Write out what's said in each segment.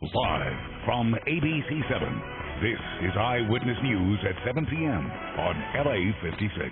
Live from ABC7, this is Eyewitness News at 7 p.m. on LA56.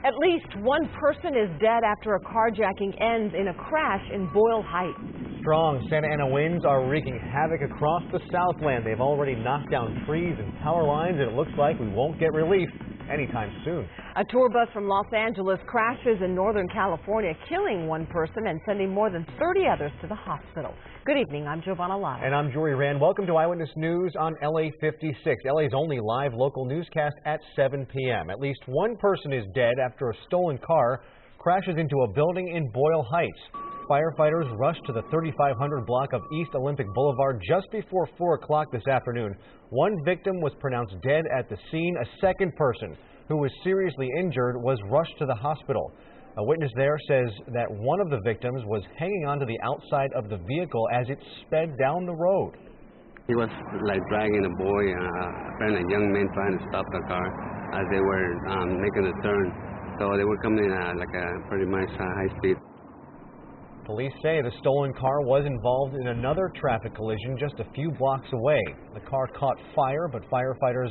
At least one person is dead after a carjacking ends in a crash in Boyle Heights. Strong Santa Ana winds are wreaking havoc across the Southland. They've already knocked down trees and power lines, and it looks like we won't get relief anytime soon. A tour bus from Los Angeles crashes in Northern California, killing one person and sending more than 30 others to the hospital. Good evening, I'm Giovanna Lott. And I'm Jory Rand. Welcome to Eyewitness News on LA56, LA's only live local newscast at 7 p.m. At least one person is dead after a stolen car crashes into a building in Boyle Heights. Firefighters rushed to the 3500 block of East Olympic Boulevard just before 4 o'clock this afternoon. One victim was pronounced dead at the scene. A second person, who was seriously injured, was rushed to the hospital. A witness there says that one of the victims was hanging onto the outside of the vehicle as it sped down the road. He was like dragging a boy, apparently a young man trying to stop the car as they were making a turn. So they were coming at like a pretty much high speed. Police say the stolen car was involved in another traffic collision just a few blocks away. The car caught fire, but firefighters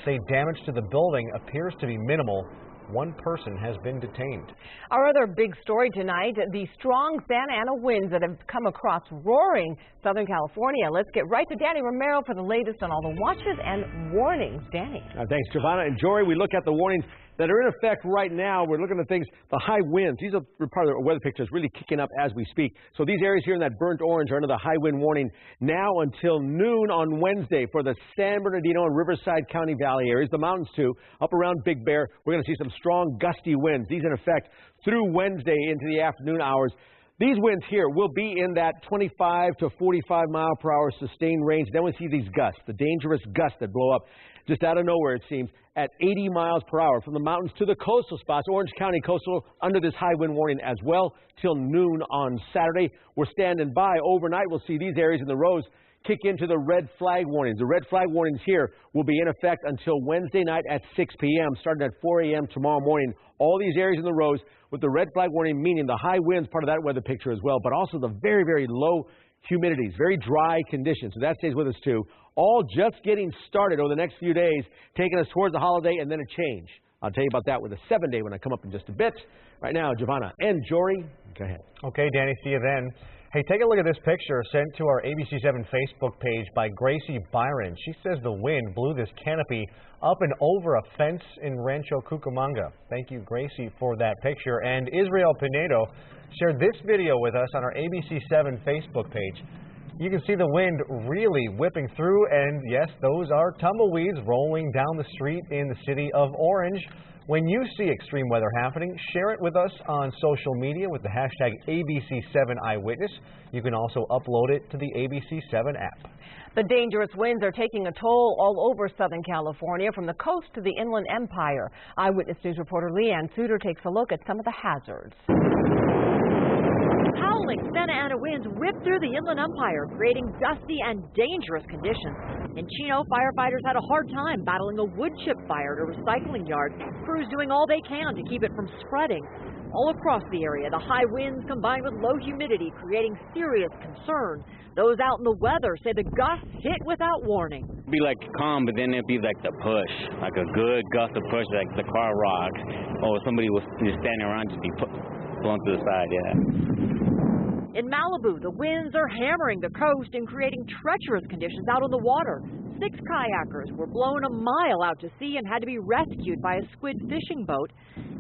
say damage to the building appears to be minimal. One person has been detained. Our other big story tonight, the strong Santa Ana winds that have come across roaring Southern California. Let's get right to Danny Romero for the latest on all the watches and warnings. Danny. Thanks, Giovanna and Jory. We look at the warnings that are in effect right now. We're looking at things, the high winds. These are part of the weather pictures really kicking up as we speak. So these areas here in that burnt orange are under the high wind warning now until noon on Wednesday for the San Bernardino and Riverside County Valley areas. The mountains too, up around Big Bear. We're going to see some strong gusty winds. These in effect through Wednesday into the afternoon hours. These winds here will be in that 25 to 45 mile per hour sustained range. Then we see these gusts, the dangerous gusts that blow up just out of nowhere, it seems, at 80 miles per hour from the mountains to the coastal spots. Orange County coastal under this high wind warning as well till noon on Saturday. We're standing by. Overnight, we'll see these areas in the rows kick into the red flag warnings. The red flag warnings here will be in effect until Wednesday night at 6 p.m. starting at 4 a.m. tomorrow morning. All these areas in the rows with the red flag warning, meaning the high winds, part of that weather picture as well, but also the very, very low humidities, very dry conditions. So that stays with us too. All just getting started over the next few days, taking us towards the holiday and then a change. I'll tell you about that with a 7-day when I come up in just a bit. Right now, Giovanna and Jory, go ahead. Okay, Danny, see you then. Hey, take a look at this picture sent to our ABC7 Facebook page by Gracie Byron. She says the wind blew this canopy up and over a fence in Rancho Cucamonga. Thank you, Gracie, for that picture. And Israel Pinedo shared this video with us on our ABC7 Facebook page. You can see the wind really whipping through, and yes, those are tumbleweeds rolling down the street in the city of Orange. When you see extreme weather happening, share it with us on social media with the hashtag ABC7Eyewitness. You can also upload it to the ABC7 app. The dangerous winds are taking a toll all over Southern California, from the coast to the Inland Empire. Eyewitness News reporter Leanne Suter takes a look at some of the hazards. Howling Santa Ana winds whipped through the Inland Empire, creating dusty and dangerous conditions. In Chino, firefighters had a hard time battling a wood chip fire at a recycling yard. Crews doing all they can to keep it from spreading. All across the area, the high winds combined with low humidity creating serious concern. Those out in the weather say the gusts hit without warning. It'd be like calm, but then it'd be like the push, like a good gust of push, like the car rocks. Or somebody was just standing around, just be blown to the side, yeah. In Malibu, the winds are hammering the coast and creating treacherous conditions out on the water. 6 kayakers were blown a mile out to sea and had to be rescued by a squid fishing boat.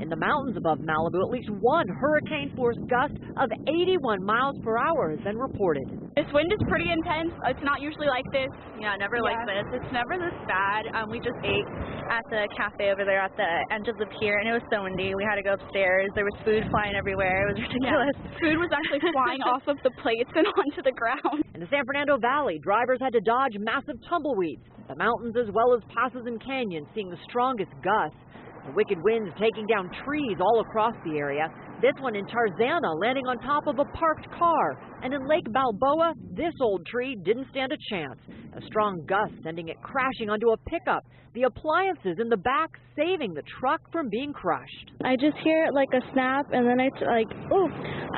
In the mountains above Malibu, at least one hurricane-force gust of 81 miles per hour has been reported. This wind is pretty intense. It's not usually like this. Yeah, never like this. It's never this bad. We just ate at the cafe over there at the end of the pier, and it was so windy. We had to go upstairs. There was food flying everywhere. It was ridiculous. Yeah. Food was actually flying off of the plates and onto the ground. In the San Fernando Valley, drivers had to dodge massive tumbleweeds. The mountains as well as passes and canyons seeing the strongest gusts. The wicked winds taking down trees all across the area. This one in Tarzana, landing on top of a parked car. And in Lake Balboa, this old tree didn't stand a chance. A strong gust sending it crashing onto a pickup. The appliances in the back saving the truck from being crushed. I just hear like a snap, and then I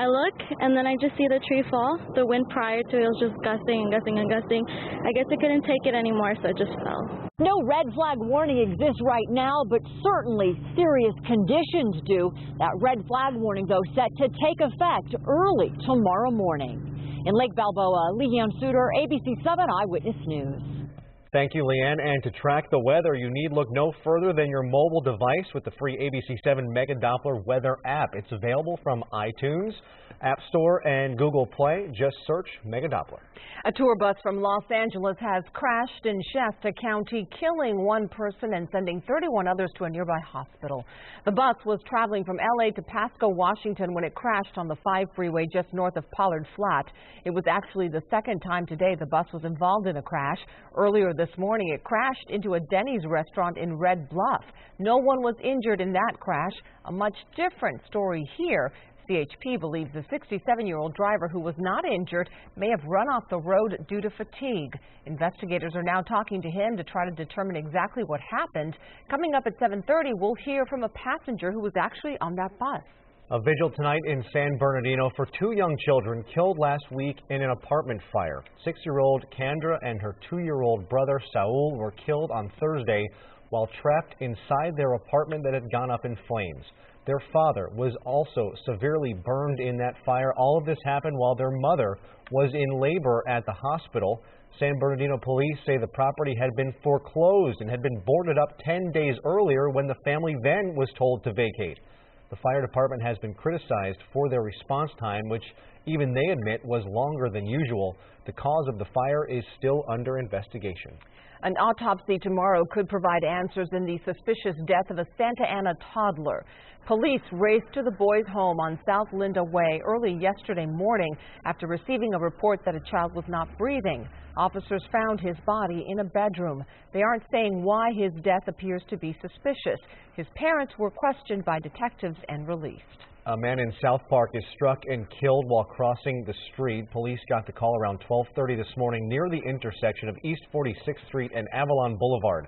look, and then I just see the tree fall. The wind prior to it was just gusting and gusting and gusting. I guess it couldn't take it anymore, so it just fell. No red flag warning exists right now, but certainly serious conditions do. That red flag warning, though, set to take effect early tomorrow morning. In Lake Balboa, Leanne Suter, ABC7 Eyewitness News. Thank you, Leanne. And to track the weather, you need look no further than your mobile device with the free ABC7 Mega Doppler Weather app. It's available from iTunes, App Store, and Google Play. Just search Mega Doppler. A tour bus from Los Angeles has crashed in Shasta County, killing one person and sending 31 others to a nearby hospital. The bus was traveling from LA to Pasco, Washington when it crashed on the 5 freeway just north of Pollard Flat. It was actually the second time today the bus was involved in a crash. Earlier this morning, it crashed into a Denny's restaurant in Red Bluff. No one was injured in that crash. A much different story here. CHP believes the 67-year-old driver who was not injured may have run off the road due to fatigue. Investigators are now talking to him to try to determine exactly what happened. Coming up at 7:30, we'll hear from a passenger who was actually on that bus. A vigil tonight in San Bernardino for 2 young children killed last week in an apartment fire. 6-year-old Kendra and her 2-year-old brother Saul were killed on Thursday while trapped inside their apartment that had gone up in flames. Their father was also severely burned in that fire. All of this happened while their mother was in labor at the hospital. San Bernardino police say the property had been foreclosed and had been boarded up 10 days earlier when the family then was told to vacate. The fire department has been criticized for their response time, which even they admit was longer than usual. The cause of the fire is still under investigation. An autopsy tomorrow could provide answers in the suspicious death of a Santa Ana toddler. Police raced to the boy's home on South Linda Way early yesterday morning after receiving a report that a child was not breathing. Officers found his body in a bedroom. They aren't saying why his death appears to be suspicious. His parents were questioned by detectives and released. A man in South Park is struck and killed while crossing the street. Police got the call around 12:30 this morning near the intersection of East 46th Street and Avalon Boulevard.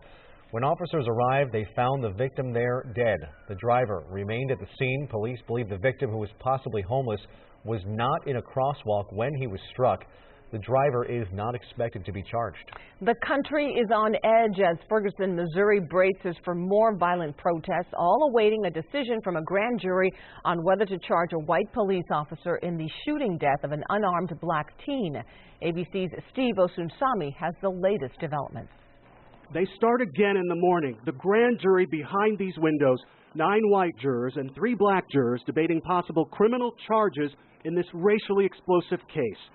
When officers arrived, they found the victim there dead. The driver remained at the scene. Police believe the victim, who was possibly homeless, was not in a crosswalk when he was struck. The driver is not expected to be charged. The country is on edge as Ferguson, Missouri braces for more violent protests, all awaiting a decision from a grand jury on whether to charge a white police officer in the shooting death of an unarmed black teen. ABC's Steve Osunsami has the latest developments. They start again in the morning. The grand jury behind these windows, 9 white jurors and 3 black jurors debating possible criminal charges in this racially explosive case.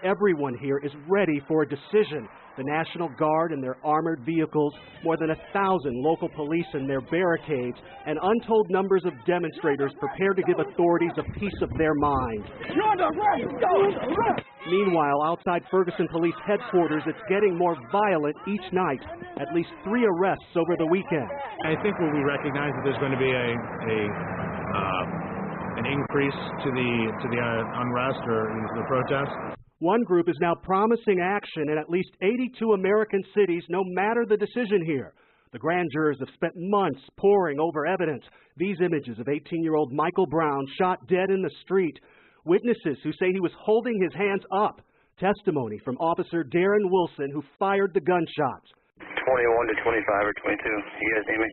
Everyone here is ready for a decision. The National Guard and their armored vehicles, more than 1,000 local police and their barricades, and untold numbers of demonstrators prepared to give authorities a piece of their mind. You're on the right! Go! Meanwhile, outside Ferguson Police Headquarters, it's getting more violent each night. At least 3 arrests over the weekend. I think when we recognize that there's going to be an increase to the unrest or the protests. One group is now promising action in at least 82 American cities, no matter the decision here. The grand jurors have spent months poring over evidence. These images of 18-year-old Michael Brown shot dead in the street. Witnesses who say he was holding his hands up. Testimony from Officer Darren Wilson, who fired the gunshots. 21 to 25 or 22. You guys need me?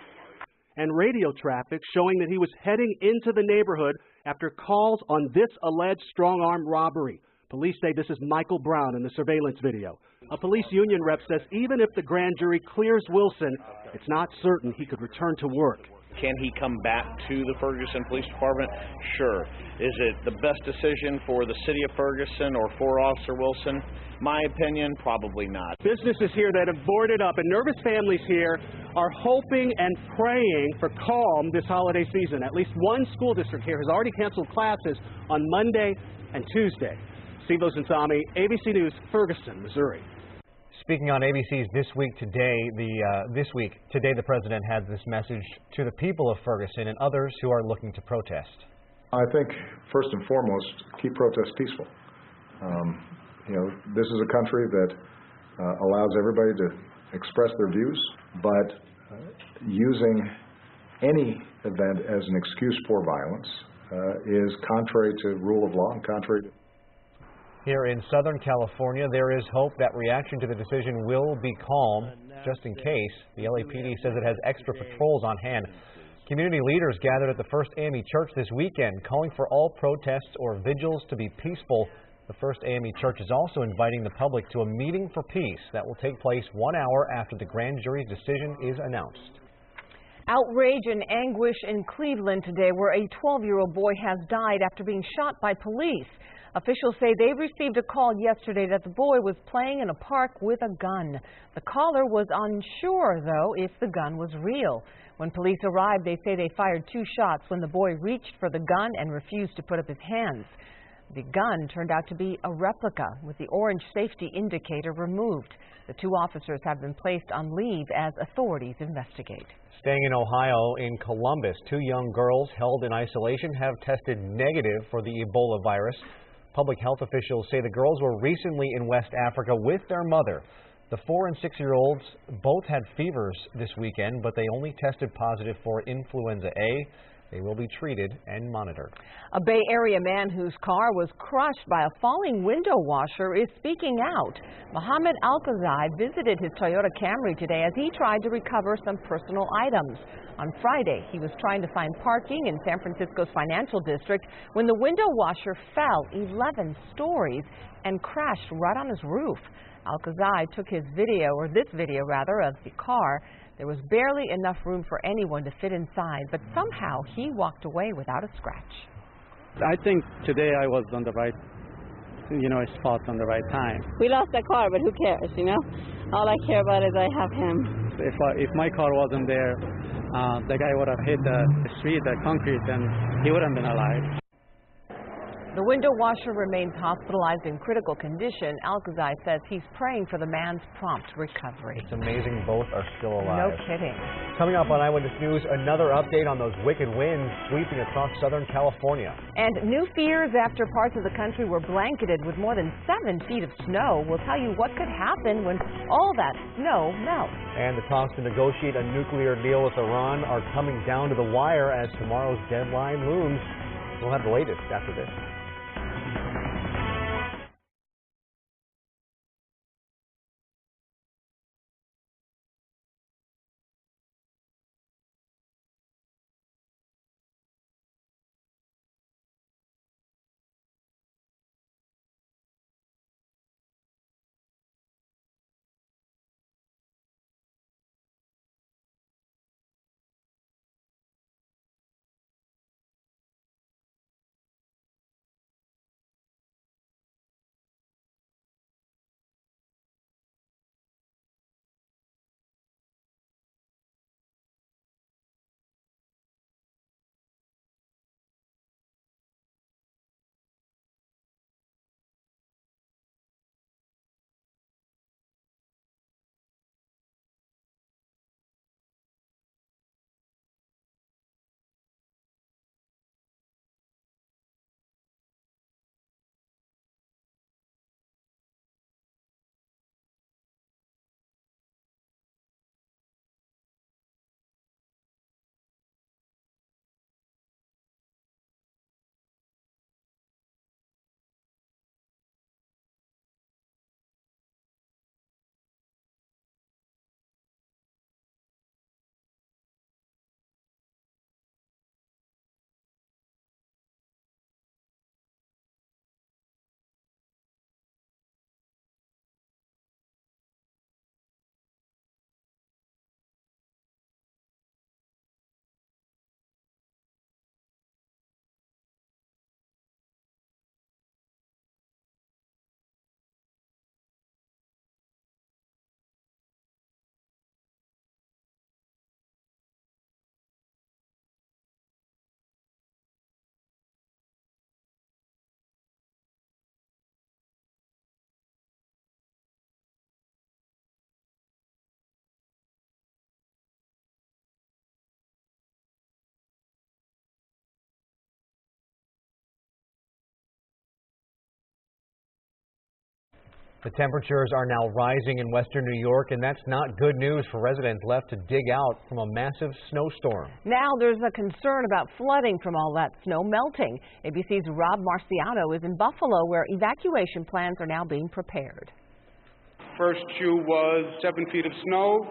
And radio traffic showing that he was heading into the neighborhood after calls on this alleged strong-arm robbery. Police say this is Michael Brown in the surveillance video. A police union rep says even if the grand jury clears Wilson, it's not certain he could return to work. Can he come back to the Ferguson Police Department? Sure. Is it the best decision for the city of Ferguson or for Officer Wilson? My opinion, probably not. Businesses here that have boarded up and nervous families here are hoping and praying for calm this holiday season. At least one school district here has already canceled classes on Monday and Tuesday. Steve Osunsami, ABC News, Ferguson, Missouri. Speaking on ABC's This Week Today, the president had this message to the people of Ferguson and others who are looking to protest. I think, first and foremost, keep protests peaceful. This is a country that allows everybody to express their views, but using any event as an excuse for violence is contrary to rule of law and contrary to... Here in Southern California, there is hope that reaction to the decision will be calm. Just in case, the LAPD says it has extra patrols on hand. Community leaders gathered at the First AME Church this weekend, calling for all protests or vigils to be peaceful. The First AME Church is also inviting the public to a meeting for peace that will take place 1 hour after the grand jury's decision is announced. Outrage and anguish in Cleveland today, where a 12-year-old boy has died after being shot by police. Officials say they received a call yesterday that the boy was playing in a park with a gun. The caller was unsure, though, if the gun was real. When police arrived, they say they fired 2 shots when the boy reached for the gun and refused to put up his hands. The gun turned out to be a replica with the orange safety indicator removed. The 2 officers have been placed on leave as authorities investigate. Staying in Ohio, in Columbus, 2 young girls held in isolation have tested negative for the Ebola virus. Public health officials say the girls were recently in West Africa with their mother. The 4- and 6-year-olds both had fevers this weekend, but they only tested positive for influenza A. They will be treated and monitored. A Bay Area man whose car was crushed by a falling window washer is speaking out. Mohammed Al-Qazai visited his Toyota Camry today as he tried to recover some personal items. On Friday, he was trying to find parking in San Francisco's financial district when the window washer fell 11 stories and crashed right on his roof. Al-Qazai took this video of the car. There was barely enough room for anyone to fit inside, but somehow he walked away without a scratch. I think today I was on the right, spot on the right time. We lost the car, but who cares, All I care about is I have him. If my car wasn't there, the guy would have hit the street, the concrete, and he wouldn't have been alive. The window washer remains hospitalized in critical condition. Al-Qazai says he's praying for the man's prompt recovery. It's amazing both are still alive. No kidding. Coming up on Eyewitness News, another update on those wicked winds sweeping across Southern California. And new fears after parts of the country were blanketed with more than 7 feet of snow. We'll tell you what could happen when all that snow melts. And the talks to negotiate a nuclear deal with Iran are coming down to the wire as tomorrow's deadline looms. We'll have the latest after this. The temperatures are now rising in western New York, and that's not good news for residents left to dig out from a massive snowstorm. Now there's a concern about flooding from all that snow melting. ABC's Rob Marciano is in Buffalo, where evacuation plans are now being prepared. First shoe was 7 feet of snow.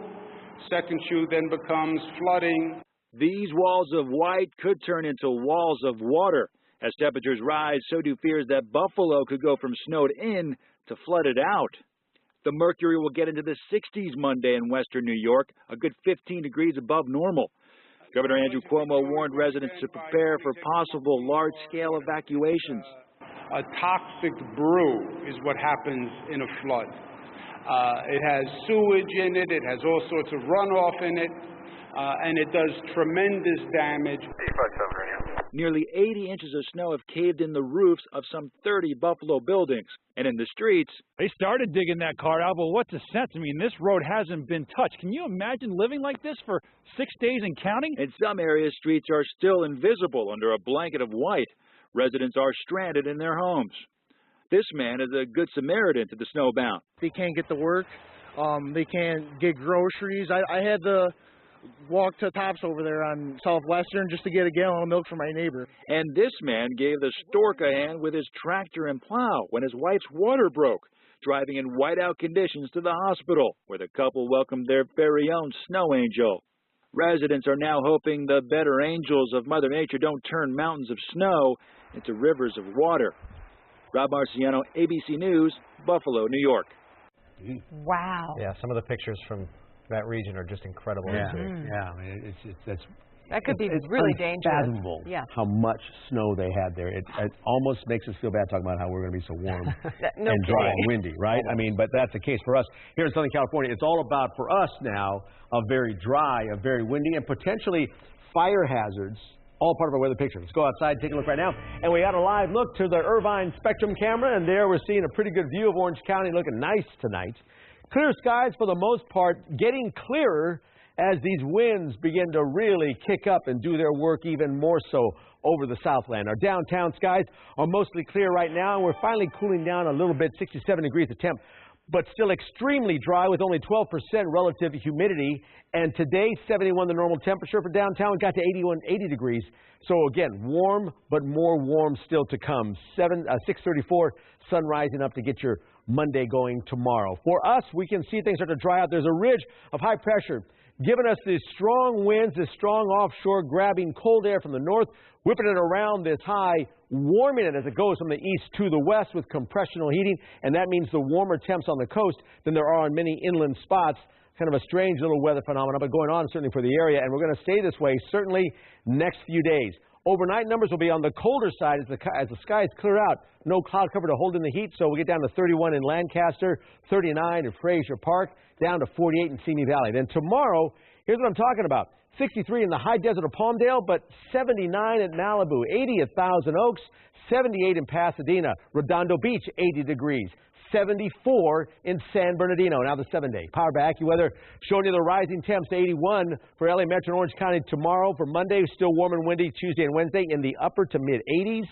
Second shoe then becomes flooding. These walls of white could turn into walls of water. As temperatures rise, so do fears that Buffalo could go from snowed in to flooded out. The mercury will get into the 60s Monday in western New York, a good 15 degrees above normal. Governor Andrew Cuomo warned residents to prepare for possible large-scale evacuations. A toxic brew is what happens in a flood. It has sewage in it, it has all sorts of runoff in it, and it does tremendous damage. Nearly 80 inches of snow have caved in the roofs of some 30 Buffalo buildings. And in the streets, they started digging that car out, but what's the sense? I mean, this road hasn't been touched. Can you imagine living like this for 6 days and counting? In some areas, streets are still invisible under a blanket of white. Residents are stranded in their homes. This man is a good Samaritan to the snowbound. They can't get to work. They can't get groceries. I had to walk to Tops over there on Southwestern just to get a gallon of milk for my neighbor. And this man gave the stork a hand with his tractor and plow when his wife's water broke, driving in whiteout conditions to the hospital, where the couple welcomed their very own snow angel. Residents are now hoping the better angels of Mother Nature don't turn mountains of snow into rivers of water. Rob Marciano, ABC News, Buffalo, New York. Wow. Yeah, some of the pictures from that region are just incredible. Yeah, I mean, that could be really dangerous. Unfathomable Yeah. how much snow they had there. It almost makes us feel bad talking about how we're going to be so warm No and dry kidding. and windy, right? I mean, but that's the case for us here in Southern California. It's all about, for us now, a very dry, a very windy, and potentially fire hazards. All part of our weather picture. Let's go outside, take a look right now. And we got a live look to the Irvine Spectrum camera, and there we're seeing a pretty good view of Orange County, looking nice tonight. Clear skies for the most part, getting clearer as these winds begin to really kick up and do their work even more so over the Southland. Our downtown skies are mostly clear right now, and we're finally cooling down a little bit, 67 degrees of temp, but still extremely dry with only 12% relative humidity. And today, 71 the normal temperature for downtown, got to 80 degrees. So again, warm, but more warm still to come. 6:34, sun rising up to get your Monday going tomorrow. For us, we can see things start to dry out. There's a ridge of high pressure giving us these strong winds, this strong offshore, grabbing cold air from the north, whipping it around this high, warming it as it goes from the east to the west with compressional heating, and that means the warmer temps on the coast than there are on many inland spots. Kind of a strange little weather phenomenon, but going on certainly for the area, and we're going to stay this way certainly next few days. Overnight numbers will be on the colder side as the skies clear out. No cloud cover to hold in the heat, so we get down to 31 in Lancaster, 39 in Frazier Park, down to 48 in Simi Valley. Then tomorrow, here's what I'm talking about. 63 in the high desert of Palmdale, but 79 at Malibu, 80 at Thousand Oaks, 78 in Pasadena, Redondo Beach, 80 degrees. 74 in San Bernardino. Now the 7-day. Power by AccuWeather showing you the rising temps to 81 for LA Metro and Orange County tomorrow. For Monday, still warm and windy. Tuesday and Wednesday in the upper to mid 80s.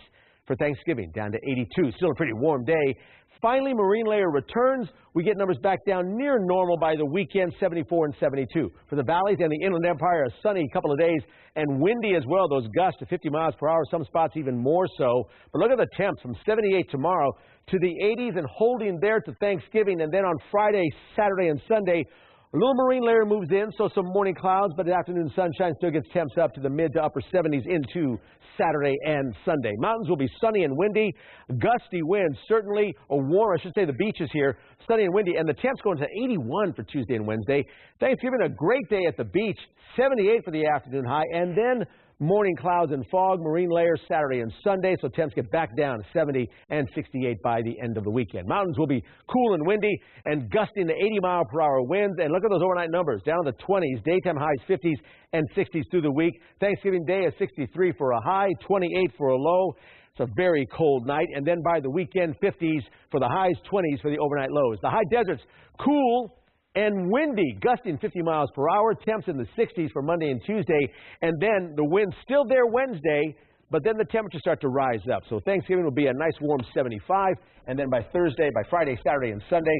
For Thanksgiving, down to 82. Still a pretty warm day. Finally, marine layer returns. We get numbers back down near normal by the weekend, 74 and 72. For the valleys and the Inland Empire, a sunny couple of days and windy as well. Those gusts to 50 miles per hour, some spots even more so. But look at the temps from 78 tomorrow to the 80s and holding there to Thanksgiving. And then on Friday, Saturday, and Sunday, a little marine layer moves in, so some morning clouds, but the afternoon sunshine still gets temps up to the mid to upper 70s into Saturday and Sunday. Mountains will be sunny and windy, gusty winds, certainly, or warm, I should say the beaches here, sunny and windy, and the temps going to 81 for Tuesday and Wednesday. Thanksgiving, a great day at the beach, 78 for the afternoon high, and then morning clouds and fog, marine layers Saturday and Sunday, so temps get back down to 70 and 68 by the end of the weekend. Mountains will be cool and windy and gusting to 80-mile-per-hour winds. And look at those overnight numbers, down in the 20s, daytime highs 50s and 60s through the week. Thanksgiving Day is 63 for a high, 28 for a low. It's a very cold night. And then by the weekend, 50s for the highs, 20s for the overnight lows. The high deserts, cool and windy, gusting 50 miles per hour, temps in the 60s for Monday and Tuesday, and then the wind still there Wednesday, but then the temperatures start to rise up. So Thanksgiving will be a nice warm 75, and then by Friday, Saturday, and Sunday,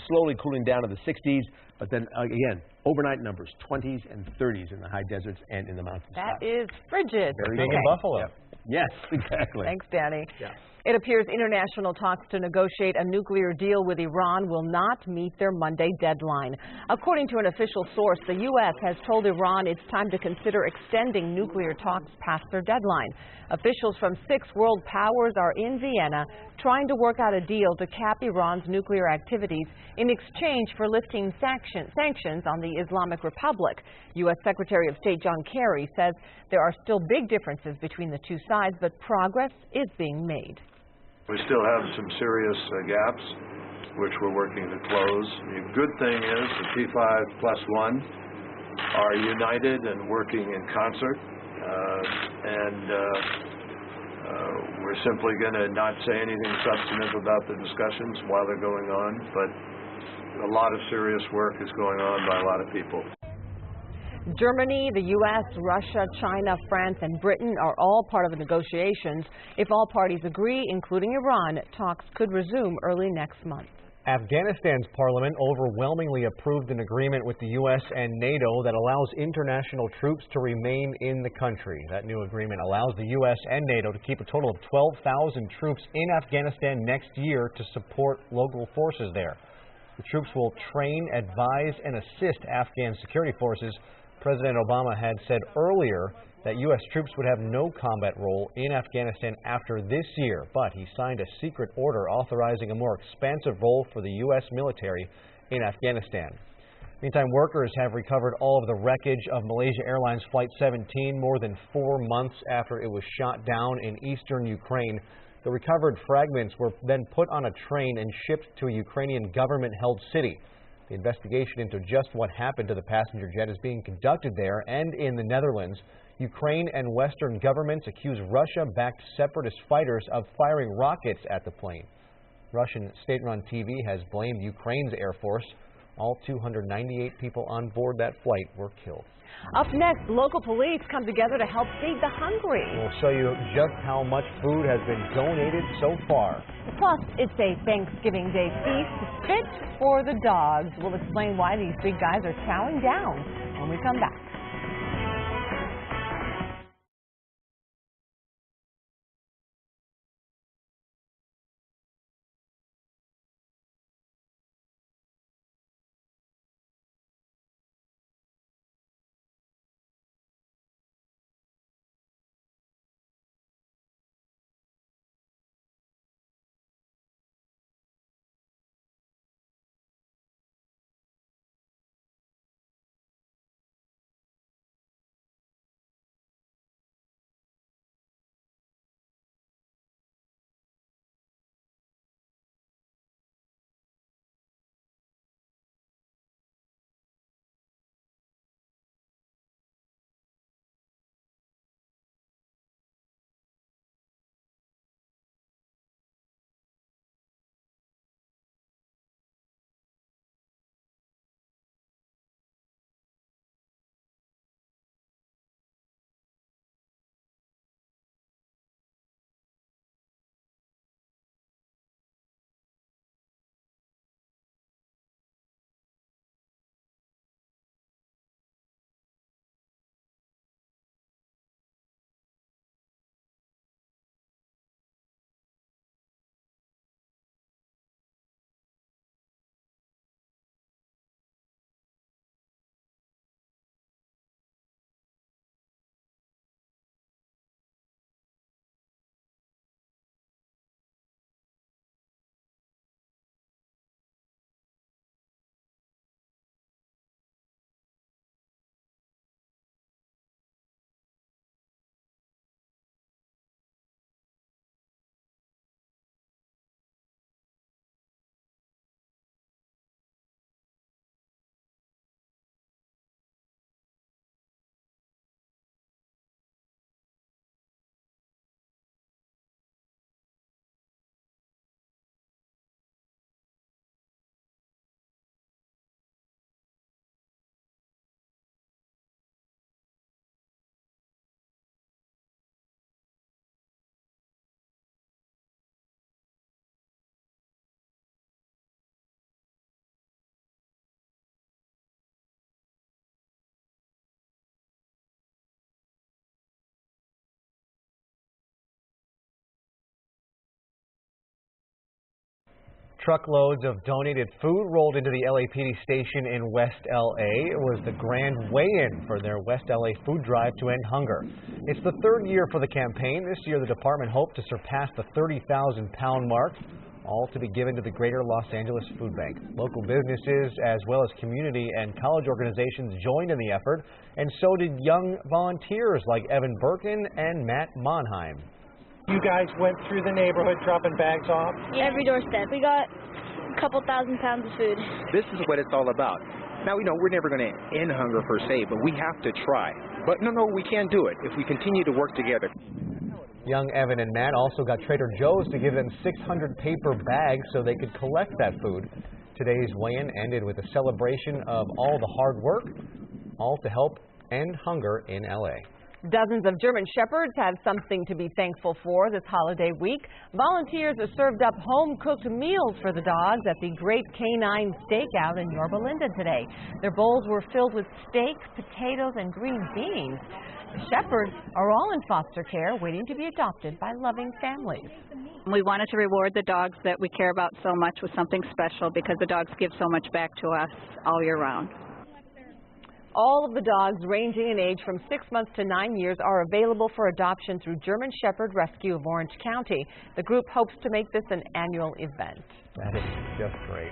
slowly cooling down to the 60s. But then again, overnight numbers, 20s and 30s in the high deserts and in the mountains. That is frigid. Very big cold. in Buffalo. Yep. Yes, exactly. Thanks, Danny. Yeah. It appears international talks to negotiate a nuclear deal with Iran will not meet their Monday deadline. According to an official source, the U.S. has told Iran it's time to consider extending nuclear talks past their deadline. Officials from 6 world powers are in Vienna trying to work out a deal to cap Iran's nuclear activities in exchange for lifting sanctions on the Islamic Republic. U.S. Secretary of State John Kerry says there are still big differences between the two sides, but progress is being made. We still have some serious gaps, which we're working to close. The good thing is the P5+1 are united and working in concert, we're simply going to not say anything substantive about the discussions while they're going on, but a lot of serious work is going on by a lot of people. Germany, the U.S., Russia, China, France, and Britain are all part of the negotiations. If all parties agree, including Iran, talks could resume early next month. Afghanistan's parliament overwhelmingly approved an agreement with the U.S. and NATO that allows international troops to remain in the country. That new agreement allows the U.S. and NATO to keep a total of 12,000 troops in Afghanistan next year to support local forces there. The troops will train, advise, and assist Afghan security forces. President Obama had said earlier that U.S. troops would have no combat role in Afghanistan after this year, but he signed a secret order authorizing a more expansive role for the U.S. military in Afghanistan. Meantime, workers have recovered all of the wreckage of Malaysia Airlines Flight 17 more than 4 months after it was shot down in eastern Ukraine. The recovered fragments were then put on a train and shipped to a Ukrainian government-held city. The investigation into just what happened to the passenger jet is being conducted there and in the Netherlands. Ukraine and Western governments accuse Russia-backed separatist fighters of firing rockets at the plane. Russian state-run TV has blamed Ukraine's Air Force. All 298 people on board that flight were killed. Up next, local police come together to help feed the hungry. We'll show you just how much food has been donated so far. Plus, it's a Thanksgiving Day feast fit for the dogs. We'll explain why these big guys are chowing down when we come back. Truckloads of donated food rolled into the LAPD station in West LA. It was the grand weigh-in for their West LA food drive to end hunger. It's the third year for the campaign. This year, the department hoped to surpass the 30,000-pound mark, all to be given to the Greater Los Angeles Food Bank. Local businesses, as well as community and college organizations, joined in the effort, and so did young volunteers like Evan Birkin and Matt Monheim. You guys went through the neighborhood dropping bags off? Every doorstep. We got a couple thousand pounds of food. This is what it's all about. Now, we're never going to end hunger per se, but we have to try. But no, we can do it if we continue to work together. Young Evan and Matt also got Trader Joe's to give them 600 paper bags so they could collect that food. Today's weigh-in ended with a celebration of all the hard work, all to help end hunger in L.A. Dozens of German Shepherds have something to be thankful for this holiday week. Volunteers have served up home-cooked meals for the dogs at the Great Canine Stakeout in Yorba Linda today. Their bowls were filled with steak, potatoes, and green beans. The Shepherds are all in foster care, waiting to be adopted by loving families. We wanted to reward the dogs that we care about so much with something special because the dogs give so much back to us all year round. All of the dogs, ranging in age from 6 months to 9 years, are available for adoption through German Shepherd Rescue of Orange County. The group hopes to make this an annual event. That is just great.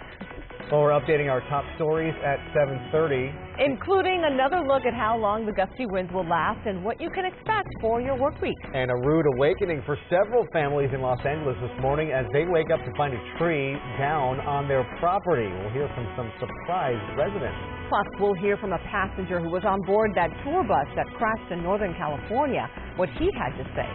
Well, we're updating our top stories at 7:30. Including another look at how long the gusty winds will last and what you can expect for your work week. And a rude awakening for several families in Los Angeles this morning as they wake up to find a tree down on their property. We'll hear from some surprised residents. Plus, we'll hear from a passenger who was on board that tour bus that crashed in Northern California, what he had to say.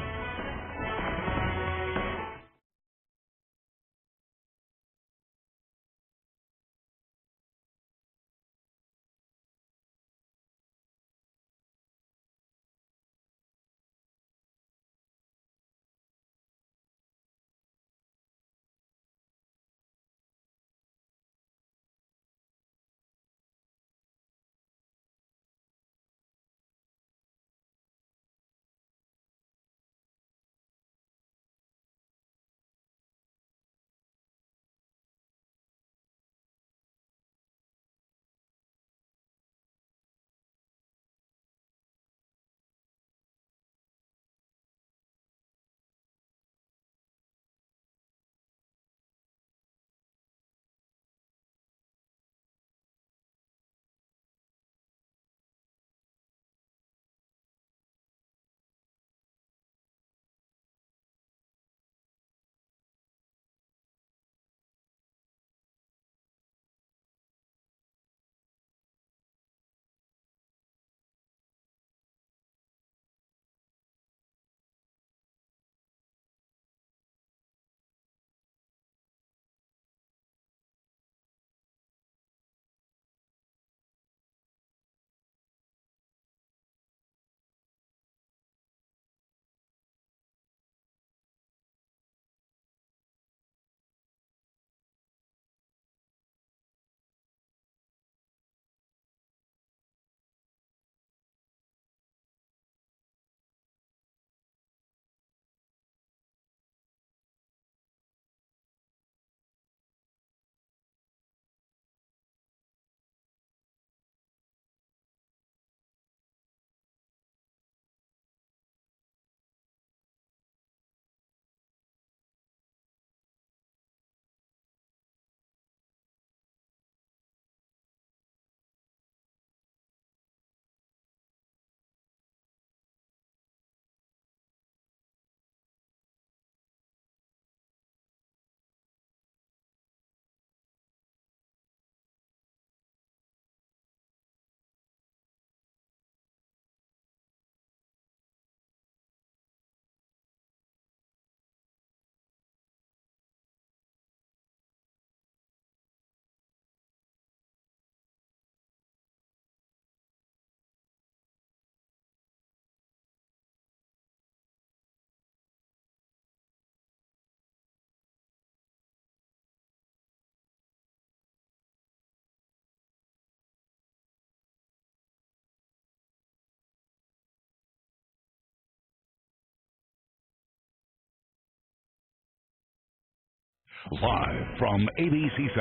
Live from ABC7,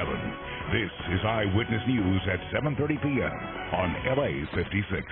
this is Eyewitness News at 7:30 p.m. on LA56.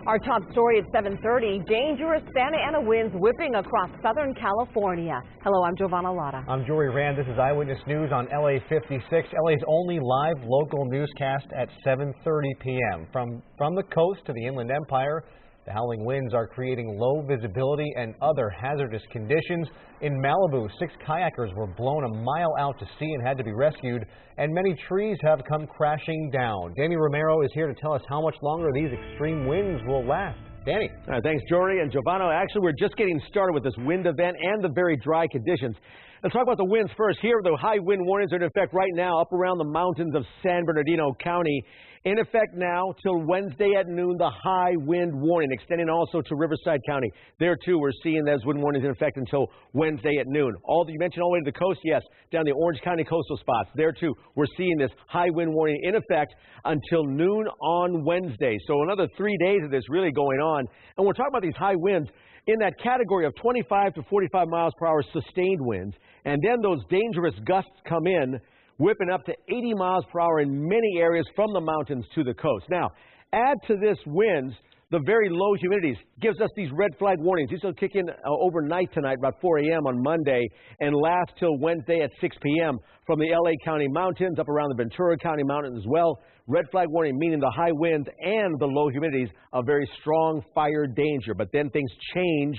Our top story at 7:30, dangerous Santa Ana winds whipping across Southern California. Hello, I'm Giovanna Lotta. I'm Jory Rand. This is Eyewitness News on LA56, LA's only live local newscast at 7:30 p.m. From the coast to the Inland Empire, the howling winds are creating low visibility and other hazardous conditions. In Malibu, 6 kayakers were blown a mile out to sea and had to be rescued, and many trees have come crashing down. Danny Romero is here to tell us how much longer these extreme winds will last. Danny. All right, thanks, Jory and Giovanna. Actually, we're just getting started with this wind event and the very dry conditions. Let's talk about the winds first. Here, the high wind warnings are in effect right now up around the mountains of San Bernardino County. In effect now till Wednesday at noon, the high wind warning, extending also to Riverside County. There, too, we're seeing those wind warnings in effect until Wednesday at noon. You mentioned all the way to the coast, yes, down the Orange County coastal spots. There, too, we're seeing this high wind warning in effect until noon on Wednesday. So another 3 days of this really going on. And we're talking about these high winds in that category of 25 to 45 miles per hour sustained winds. And then those dangerous gusts come in, whipping up to 80 miles per hour in many areas from the mountains to the coast. Now, add to this winds the very low humidities, gives us these red flag warnings. These will kick in overnight tonight, about 4 a.m. on Monday, and last till Wednesday at 6 p.m. from the LA County mountains up around the Ventura County mountains as well. Red flag warning, meaning the high winds and the low humidities, a very strong fire danger. But then things change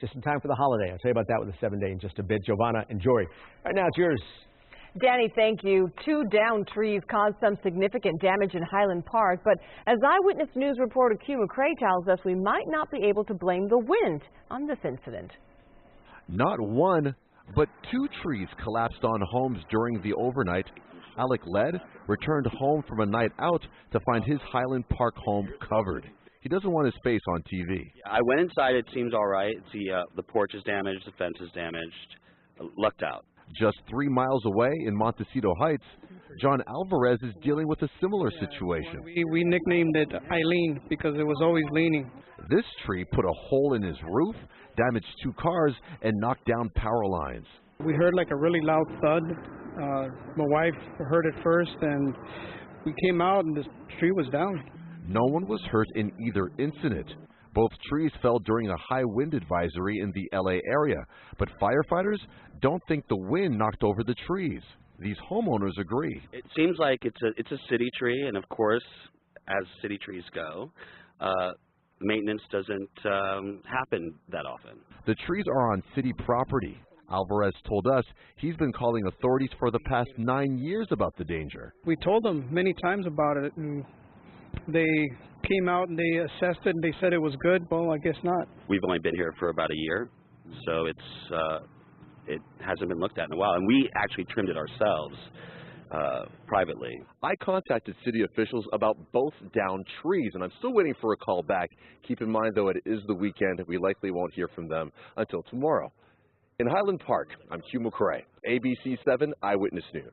just in time for the holiday. I'll tell you about that with the 7-day in just a bit. Giovanna and Jory. Right now, it's yours. Danny, thank you. 2 downed trees caused some significant damage in Highland Park, but as Eyewitness News reporter Q McCrae tells us, we might not be able to blame the wind on this incident. Not one, but 2 trees collapsed on homes during the overnight. Alec Led returned home from a night out to find his Highland Park home covered. He doesn't want his face on TV. I went inside. It seems all right. The porch is damaged. The fence is damaged. Lucked out. Just 3 miles away in Montecito Heights, John Alvarez is dealing with a similar situation. We nicknamed it Eileen because it was always leaning. This tree put a hole in his roof, damaged 2 cars, and knocked down power lines. We heard like a really loud thud. My wife heard it first, and we came out, and the tree was down. No one was hurt in either incident. Both trees fell during a high wind advisory in the LA area, but firefighters don't think the wind knocked over the trees. These homeowners agree. It seems like it's a city tree, and of course, as city trees go, maintenance doesn't happen that often. The trees are on city property. Alvarez told us he's been calling authorities for the past 9 years about the danger. We told them many times about it, and they came out and they assessed it and they said it was good. Well, I guess not. We've only been here for about a year, so it hasn't been looked at in a while, and we actually trimmed it ourselves privately. I contacted city officials about both downed trees, and I'm still waiting for a call back. Keep in mind, though, it is the weekend, and we likely won't hear from them until tomorrow. In Highland Park, I'm Q McCrae, ABC7 Eyewitness News.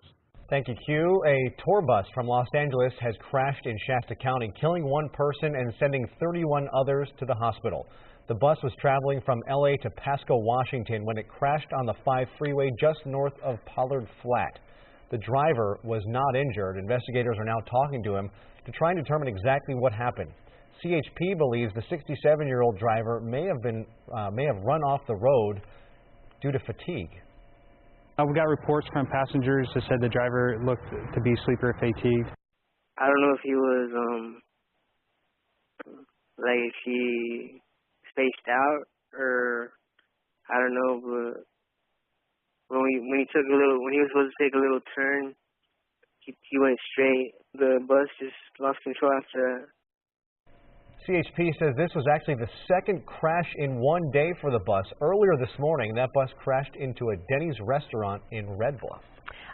Thank you, Q. A tour bus from Los Angeles has crashed in Shasta County, killing 1 person and sending 31 others to the hospital. The bus was traveling from LA to Pasco, Washington when it crashed on the 5 freeway just north of Pollard Flat. The driver was not injured. Investigators are now talking to him to try and determine exactly what happened. CHP believes the 67-year-old driver may have run off the road due to fatigue. We got reports from passengers that said the driver looked to be sleeper fatigued. I don't know if he was, like if he spaced out or I don't know, but when he was supposed to take a little turn, he went straight. The bus just lost control after that. CHP says this was actually the 2nd crash in 1 day for the bus. Earlier this morning, that bus crashed into a Denny's restaurant in Red Bluff.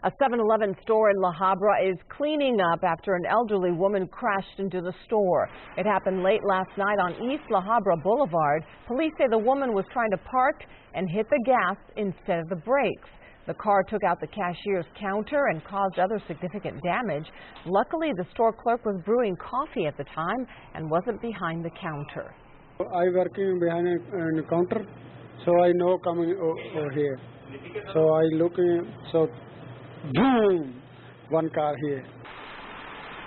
A 7-Eleven store in La Habra is cleaning up after an elderly woman crashed into the store. It happened late last night on East La Habra Boulevard. Police say the woman was trying to park and hit the gas instead of the brakes. The car took out the cashier's counter and caused other significant damage. Luckily, the store clerk was brewing coffee at the time and wasn't behind the counter. I working behind the counter, so I know coming over here. So I look in, so boom, one car here.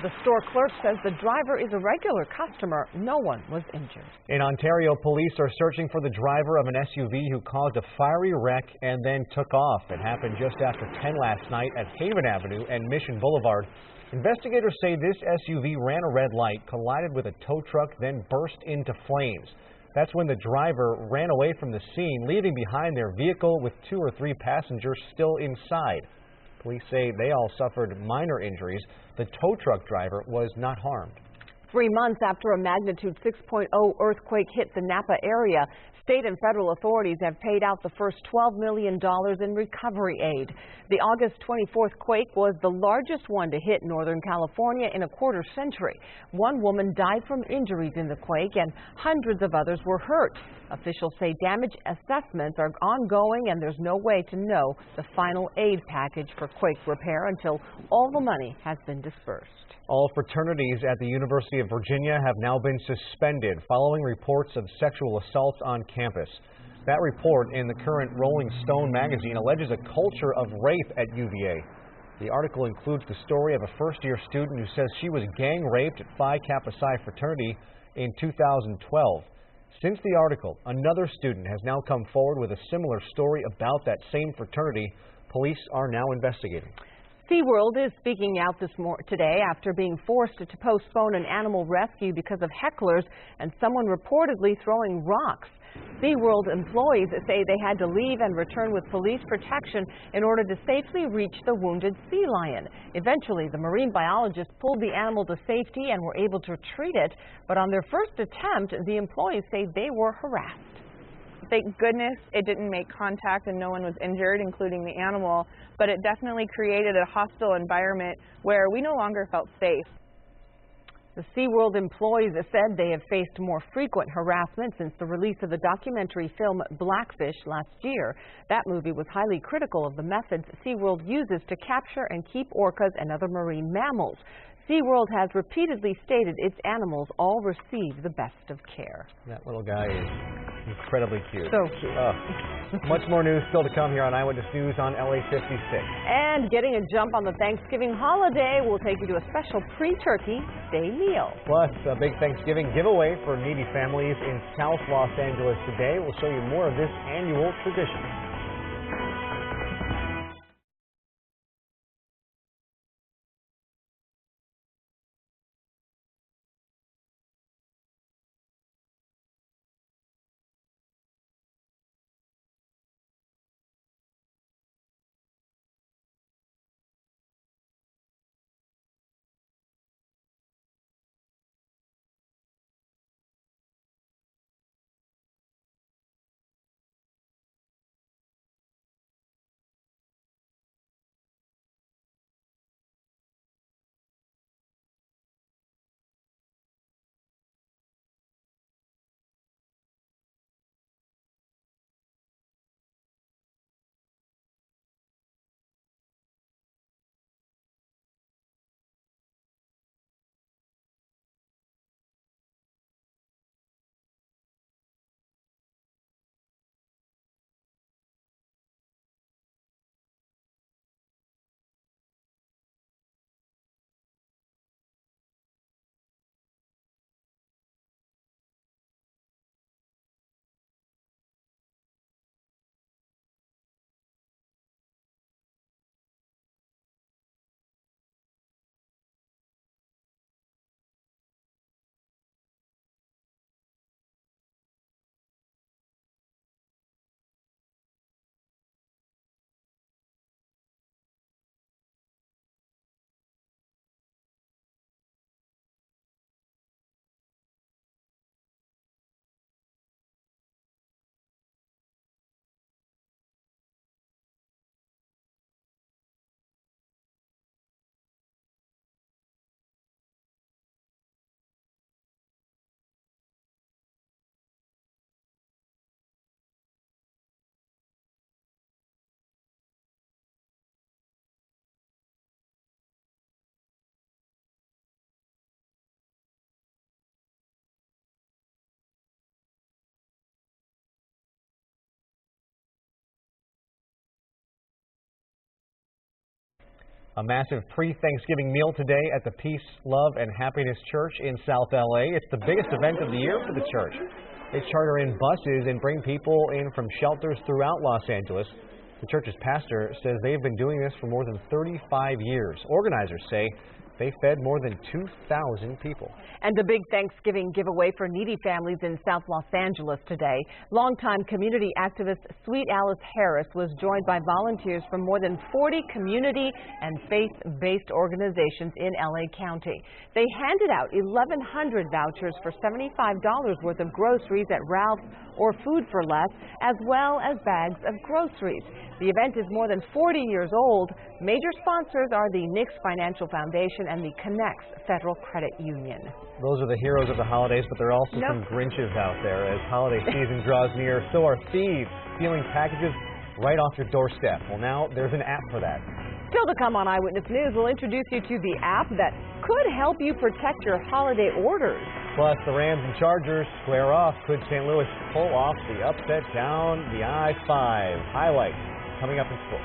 The store clerk says the driver is a regular customer. No one was injured. In Ontario, police are searching for the driver of an SUV who caused a fiery wreck and then took off. It happened just after 10 last night at Haven Avenue and Mission Boulevard. Investigators say this SUV ran a red light, collided with a tow truck, then burst into flames. That's when the driver ran away from the scene, leaving behind their vehicle with 2 or 3 passengers still inside. Police say they all suffered minor injuries. The tow truck driver was not harmed. 3 months after a magnitude 6.0 earthquake hit the Napa area, state and federal authorities have paid out the first $12 million in recovery aid. The August 24th quake was the largest one to hit Northern California in a quarter century. One woman died from injuries in the quake and hundreds of others were hurt. Officials say damage assessments are ongoing and there's no way to know the final aid package for quake repair until all the money has been dispersed. All fraternities at the University of Virginia have now been suspended following reports of sexual assaults on campus. That report in the current Rolling Stone magazine alleges a culture of rape at UVA. The article includes the story of a first-year student who says she was gang raped at Phi Kappa Psi fraternity in 2012. Since the article, another student has now come forward with a similar story about that same fraternity. Police are now investigating. SeaWorld is speaking out today after being forced to postpone an animal rescue because of hecklers and someone reportedly throwing rocks. SeaWorld employees say they had to leave and return with police protection in order to safely reach the wounded sea lion. Eventually, the marine biologists pulled the animal to safety and were able to treat it, but on their first attempt, the employees say they were harassed. Thank goodness it didn't make contact and no one was injured, including the animal, but it definitely created a hostile environment where we no longer felt safe. The SeaWorld employees said they have faced more frequent harassment since the release of the documentary film Blackfish last year. That movie was highly critical of the methods SeaWorld uses to capture and keep orcas and other marine mammals. SeaWorld has repeatedly stated its animals all receive the best of care. That little guy is incredibly cute. So cute. Much more news still to come here on Eyewitness News on LA56. And getting a jump on the Thanksgiving holiday, we'll take you to a special pre-turkey day meal. Plus, a big Thanksgiving giveaway for needy families in South Los Angeles today. We'll show you more of this annual tradition. A massive pre-Thanksgiving meal today at the Peace, Love, and Happiness Church in South LA. It's the biggest event of the year for the church. They charter in buses and bring people in from shelters throughout Los Angeles. The church's pastor says they've been doing this for more than 35 years. Organizers say they fed more than 2,000 people. And a big Thanksgiving giveaway for needy families in South Los Angeles today. Longtime community activist Sweet Alice Harris was joined by volunteers from more than 40 community and faith-based organizations in LA County. They handed out 1,100 vouchers for $75 worth of groceries at Ralph's or Food for Less, as well as bags of groceries. The event is more than 40 years old. Major sponsors are the Nix Financial Foundation and the Connects Federal Credit Union. Those are the heroes of the holidays, but there are also some Grinches out there. As holiday season draws near, so are thieves stealing packages right off your doorstep. Well, now there's an app for that. Still to come on Eyewitness News, we'll introduce you to the app that could help you protect your holiday orders. Plus, the Rams and Chargers square off. Could St. Louis pull off the upset down the I-5? Highlights coming up in sports.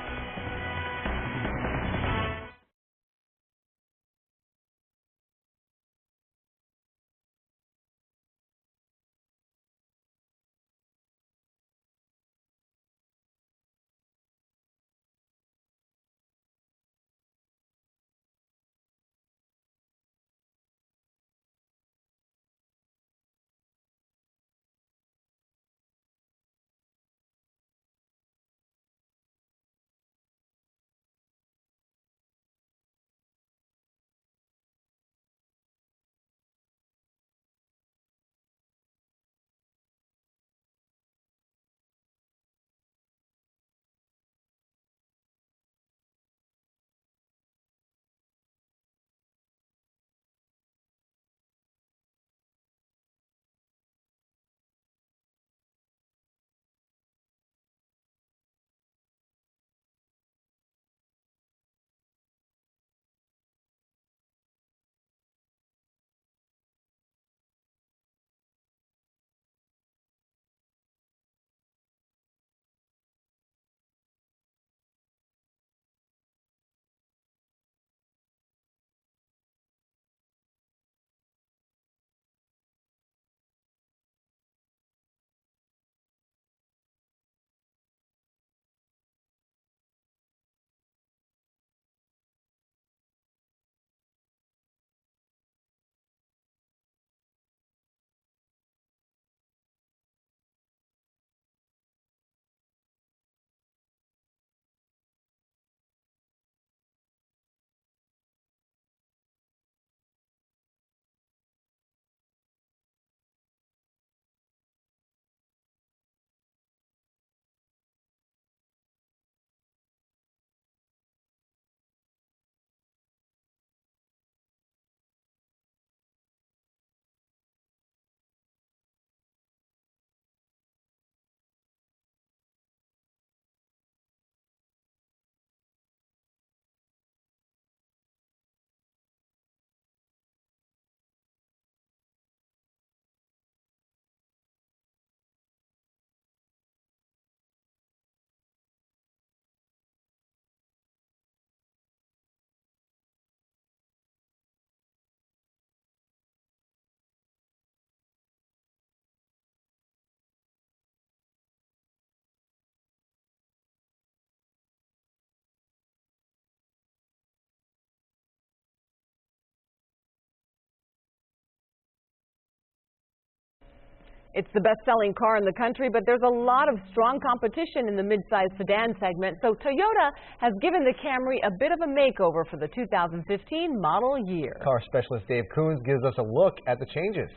It's the best-selling car in the country, but there's a lot of strong competition in the mid-size sedan segment, so Toyota has given the Camry a bit of a makeover for the 2015 model year. Car specialist Dave Coons gives us a look at the changes.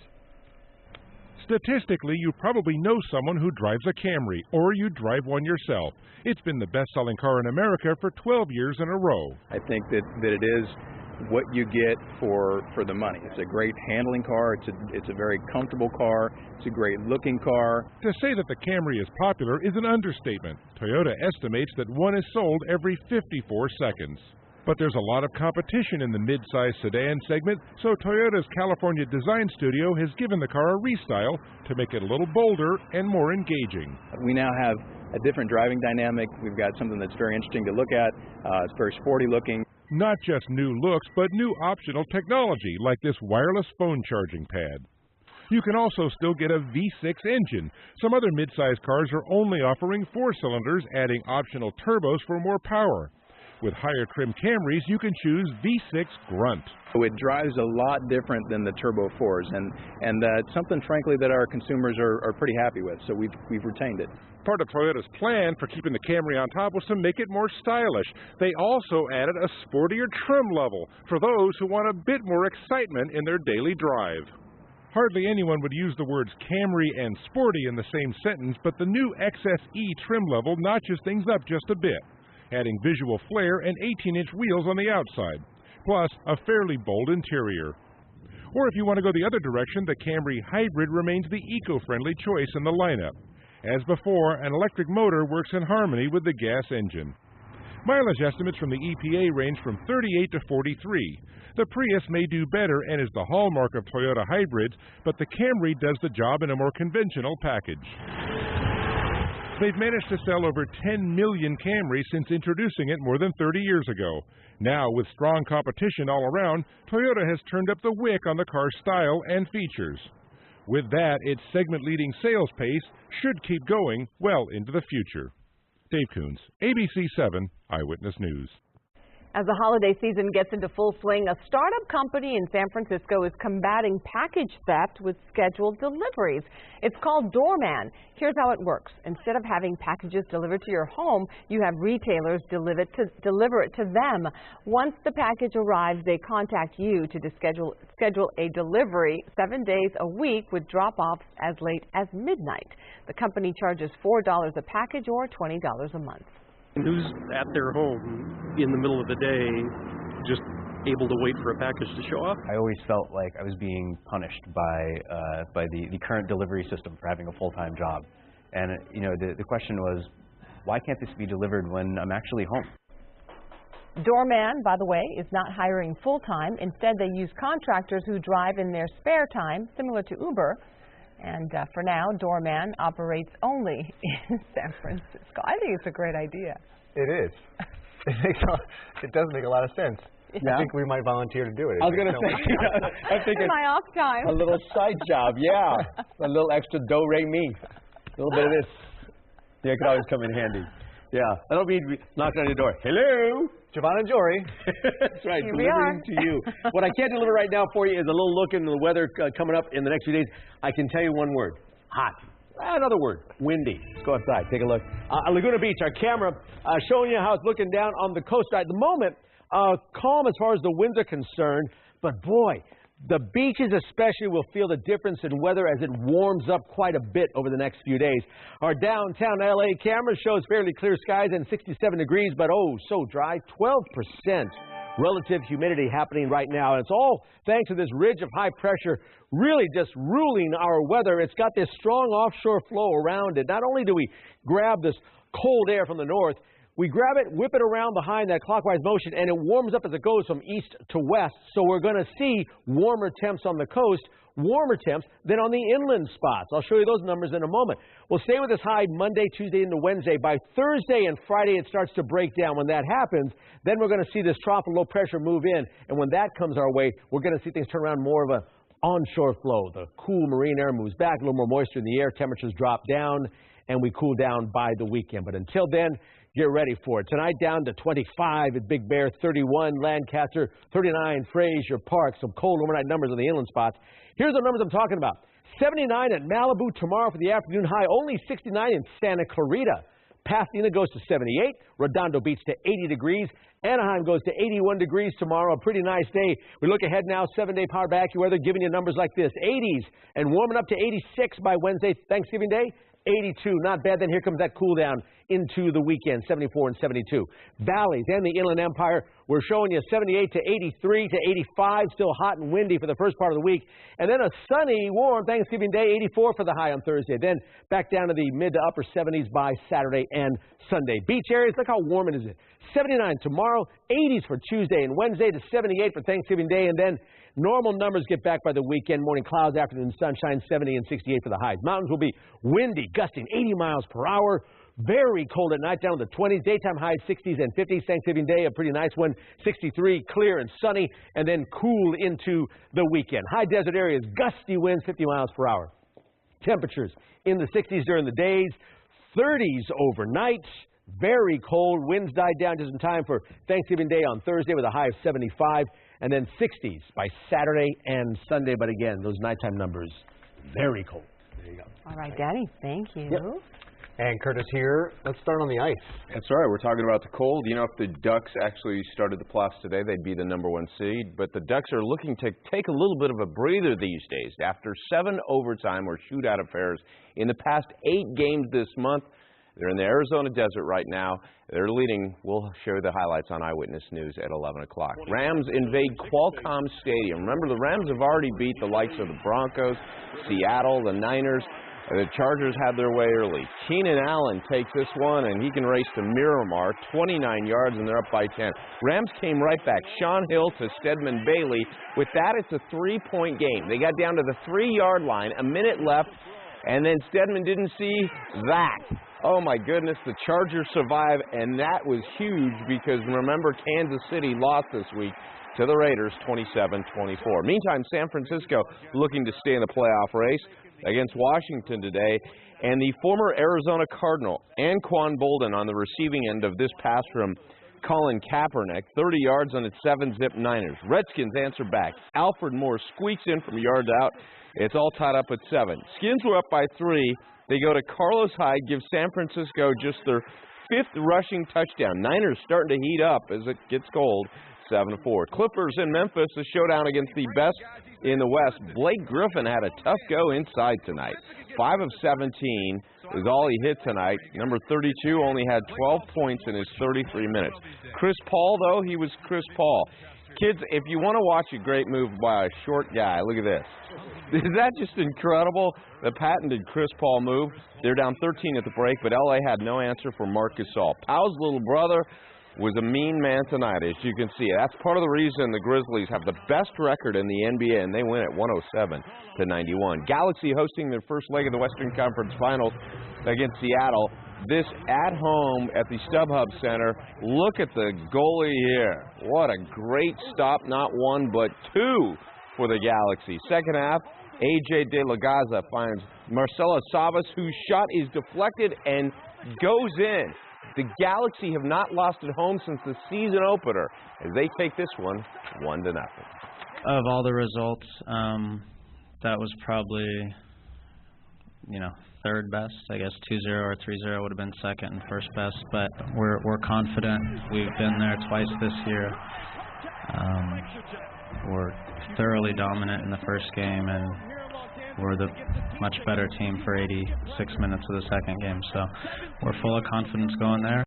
Statistically, you probably know someone who drives a Camry, or you drive one yourself. It's been the best-selling car in America for 12 years in a row. I think that it is what you get for the money. It's a great handling car. It's a very comfortable car. It's a great looking car. To say that the Camry is popular is an understatement. Toyota estimates that one is sold every 54 seconds. But there's a lot of competition in the mid-size sedan segment, so Toyota's California Design Studio has given the car a restyle to make it a little bolder and more engaging. We now have a different driving dynamic. We've got something that's very interesting to look at. It's very sporty looking. Not just new looks, but new optional technology like this wireless phone charging pad. You can also still get a V6 engine. Some other mid-size cars are only offering 4 cylinders, adding optional turbos for more power. With higher trim Camrys, you can choose V6 Grunt. It drives a lot different than the Turbo 4s, and that's something, frankly, that our consumers are pretty happy with, so we've retained it. Part of Toyota's plan for keeping the Camry on top was to make it more stylish. They also added a sportier trim level for those who want a bit more excitement in their daily drive. Hardly anyone would use the words Camry and sporty in the same sentence, but the new XSE trim level notches things up just a bit, adding visual flair and 18-inch wheels on the outside, plus a fairly bold interior. Or if you want to go the other direction, the Camry Hybrid remains the eco-friendly choice in the lineup. As before, an electric motor works in harmony with the gas engine. Mileage estimates from the EPA range from 38 to 43. The Prius may do better and is the hallmark of Toyota hybrids, but the Camry does the job in a more conventional package. They've managed to sell over 10 million Camrys since introducing it more than 30 years ago. Now, with strong competition all around, Toyota has turned up the wick on the car's style and features. With that, its segment-leading sales pace should keep going well into the future. Dave Coons, ABC7 Eyewitness News. As the holiday season gets into full swing, a startup company in San Francisco is combating package theft with scheduled deliveries. It's called Doorman. Here's how it works. Instead of having packages delivered to your home, you have retailers deliver it to them. Once the package arrives, they contact you to schedule a delivery 7 days a week with drop-offs as late as midnight. The company charges $4 a package or $20 a month. Who's at their home in the middle of the day just able to wait for a package to show up? I always felt like I was being punished by the current delivery system for having a full-time job. And the question was, why can't this be delivered when I'm actually home? Doorman, by the way, is not hiring full-time. Instead, they use contractors who drive in their spare time, similar to Uber. And for now, Doorman operates only in San Francisco. I think it's a great idea. It is. It does make a lot of sense. Yeah. I think we might volunteer to do it. I was going to say, I'm thinking my off time. a little side job, yeah. A little extra do-re-mi. A little bit of this. Yeah, it could always come in handy. Yeah. That'll be knocking on your door. Hello? Javon and Jory. That's right. Here delivering to you. What I can't deliver right now for you is a little look into the weather coming up in the next few days. I can tell you one word. Hot. Another word. Windy. Let's go outside. Take a look. Laguna Beach, our camera showing you how it's looking down on the coast. At the moment, calm as far as the winds are concerned. But boy, the beaches especially will feel the difference in weather as it warms up quite a bit over the next few days. Our downtown LA camera shows fairly clear skies and 67 degrees, but oh, so dry. 12% relative humidity happening right now. And it's all thanks to this ridge of high pressure really just ruling our weather. It's got this strong offshore flow around it. Not only do we grab this cold air from the north, we grab it, whip it around behind that clockwise motion, and it warms up as it goes from east to west. So we're going to see warmer temps on the coast, warmer temps than on the inland spots. I'll show you those numbers in a moment. We'll stay with this high Monday, Tuesday, into Wednesday. By Thursday and Friday, it starts to break down. When that happens, then we're going to see this trough of low pressure move in. And when that comes our way, we're going to see things turn around more of an onshore flow. The cool marine air moves back, a little more moisture in the air, temperatures drop down, and we cool down by the weekend. But until then, get ready for it. Tonight down to 25 at Big Bear, 31 Lancaster, 39 Frazier Park. Some cold overnight numbers on the inland spots. Here's the numbers I'm talking about. 79 at Malibu tomorrow for the afternoon high. Only 69 in Santa Clarita. Pasadena goes to 78. Redondo Beach to 80 degrees. Anaheim goes to 81 degrees tomorrow. A pretty nice day. We look ahead now, 7-day power back weather, giving you numbers like this. 80s and warming up to 86 by Wednesday, Thanksgiving Day. 82, not bad. Then here comes that cool down into the weekend, 74 and 72. Valleys and the Inland Empire, we're showing you 78 to 83 to 85, still hot and windy for the first part of the week. And then a sunny, warm Thanksgiving Day, 84 for the high on Thursday. Then back down to the mid to upper 70s by Saturday and Sunday. Beach areas, look how warm it is. 79 tomorrow, 80s for Tuesday and Wednesday to 78 for Thanksgiving Day. And then normal numbers get back by the weekend. Morning clouds, afternoon sunshine, 70 and 68 for the highs. Mountains will be windy, gusting 80 miles per hour. Very cold at night, down to the 20s. Daytime highs 60s and 50s. Thanksgiving Day, a pretty nice one. 63, clear and sunny, and then cool into the weekend. High desert areas, gusty winds, 50 miles per hour. Temperatures in the 60s during the days, 30s overnight. Very cold. Winds died down just in time for Thanksgiving Day on Thursday with a high of 75, and then 60s by Saturday and Sunday. But again, those nighttime numbers, very cold. There you go. All right, Danny, thank you. Yep. And Curtis here. Let's start on the ice. That's right. We're talking about the cold. You know, if the Ducks actually started the playoffs today, they'd be the #1 seed. But the Ducks are looking to take a little bit of a breather these days. After 7 overtime or shootout affairs in the past 8 games this month, they're in the Arizona desert right now. They're leading. We'll show you the highlights on Eyewitness News at 11 o'clock. Rams invade Qualcomm Stadium. Remember, the Rams have already beat the likes of the Broncos, Seattle, the Niners. The Chargers had their way early. Keenan Allen takes this one, and he can race to Miramar, 29 yards, and they're up by 10. Rams came right back. Sean Hill to Stedman Bailey. With that, it's a 3-point game. They got down to the 3-yard line, a minute left, and then Stedman didn't see that. Oh, my goodness, the Chargers survive, and that was huge because, remember, Kansas City lost this week to the Raiders 27-24. Meantime, San Francisco looking to stay in the playoff race against Washington today, and the former Arizona Cardinal, Anquan Bolden, on the receiving end of this pass from Colin Kaepernick, 30 yards on its 7-zip Niners. Redskins answer back. Alfred Moore squeaks in from yards out. It's all tied up at 7. Skins were up by 3. They go to Carlos Hyde, give San Francisco just their 5th rushing touchdown. Niners starting to heat up as it gets cold. 7-4. Clippers in Memphis, a showdown against the best in the West. Blake Griffin had a tough go inside tonight. 5 of 17 is all he hit tonight. Number 32 only had 12 points in his 33 minutes. Chris Paul, though, he was Chris Paul. Kids, if you want to watch a great move by a short guy, look at this. Is that just incredible? The patented Chris Paul move. They're down 13 at the break, but LA had no answer for Marc Gasol. Powell's little brother was a mean man tonight, as you can see. That's part of the reason the Grizzlies have the best record in the NBA, and they win at 107-91. Galaxy hosting their first leg of the Western Conference Finals against Seattle. This at home at the StubHub Center. Look at the goalie here. What a great stop, not 1 but 2 for the Galaxy. Second half, AJ De La Garza finds Marcelo Savas, whose shot is deflected and goes in. The Galaxy have not lost at home since the season opener as they take this one 1-0. Of all the results, that was probably, third best. I guess 2-0 or 3-0 would have been second and first best, but we're confident. We've been there twice this year. We're thoroughly dominant in the first game, and we're the much better team for 86 minutes of the second game. So we're full of confidence going there.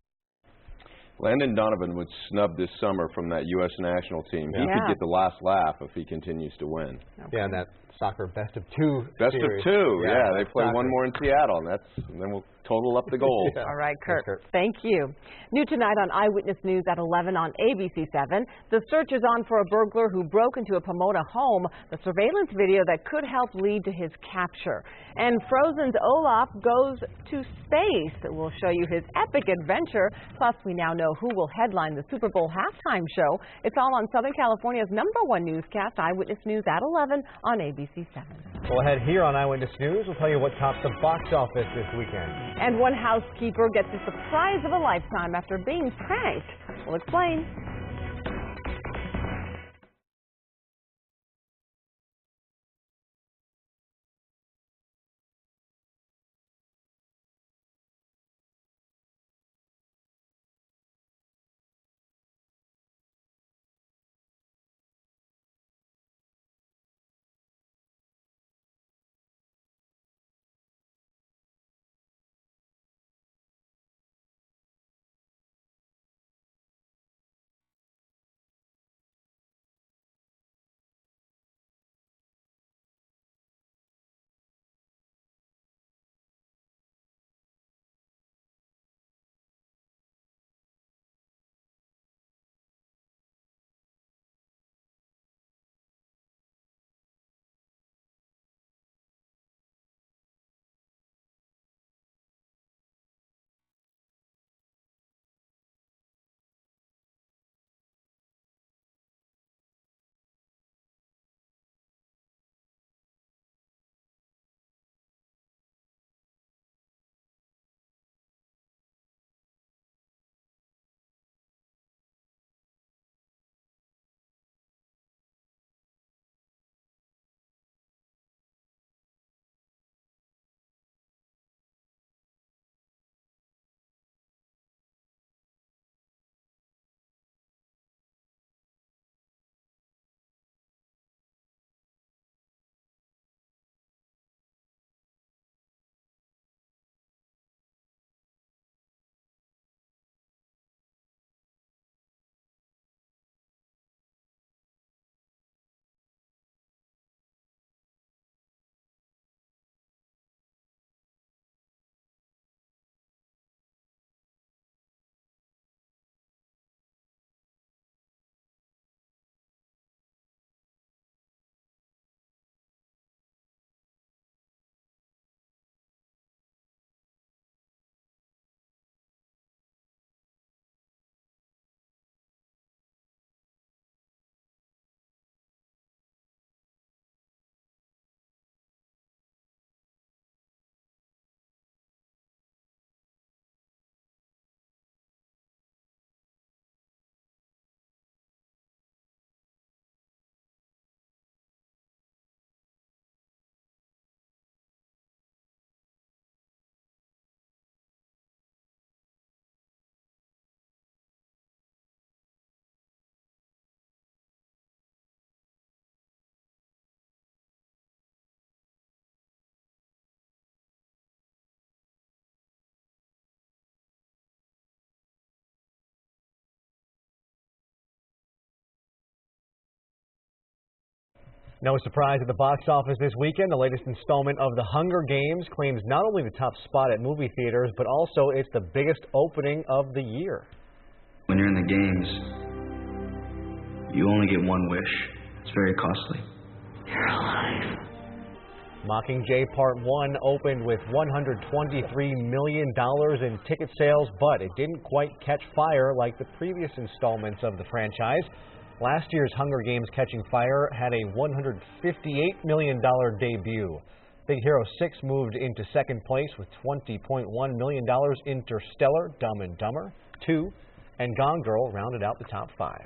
Landon Donovan was snubbed this summer from that U.S. national team. He could get the last laugh if he continues to win. Yeah, and that soccer best-of-2 Best series. of 2, yeah. They play soccer. one more in Seattle, and then we'll total up the goals. All right, Kurt. Thank you. New tonight on Eyewitness News at 11 on ABC7. The search is on for a burglar who broke into a Pomona home. The surveillance video that could help lead to his capture. And Frozen's Olaf goes to space. We'll show you his epic adventure. Plus, we now know who will headline the Super Bowl halftime show. It's all on Southern California's #1 newscast, Eyewitness News at 11 on ABC7. Well, ahead here on Eyewitness News, we'll tell you what tops the box office this weekend. And one housekeeper gets the surprise of a lifetime after being pranked. We'll explain. No surprise at the box office this weekend. The latest installment of The Hunger Games claims not only the top spot at movie theaters, but also it's the biggest opening of the year. When you're in the games, you only get one wish. It's very costly. You're alive. Mockingjay Part 1 opened with $123 million in ticket sales, but it didn't quite catch fire like the previous installments of the franchise. Last year's Hunger Games Catching Fire had a $158 million debut. Big Hero 6 moved into second place with $20.1 million. Interstellar, Dumb and Dumber 2, and Gone Girl rounded out the top 5.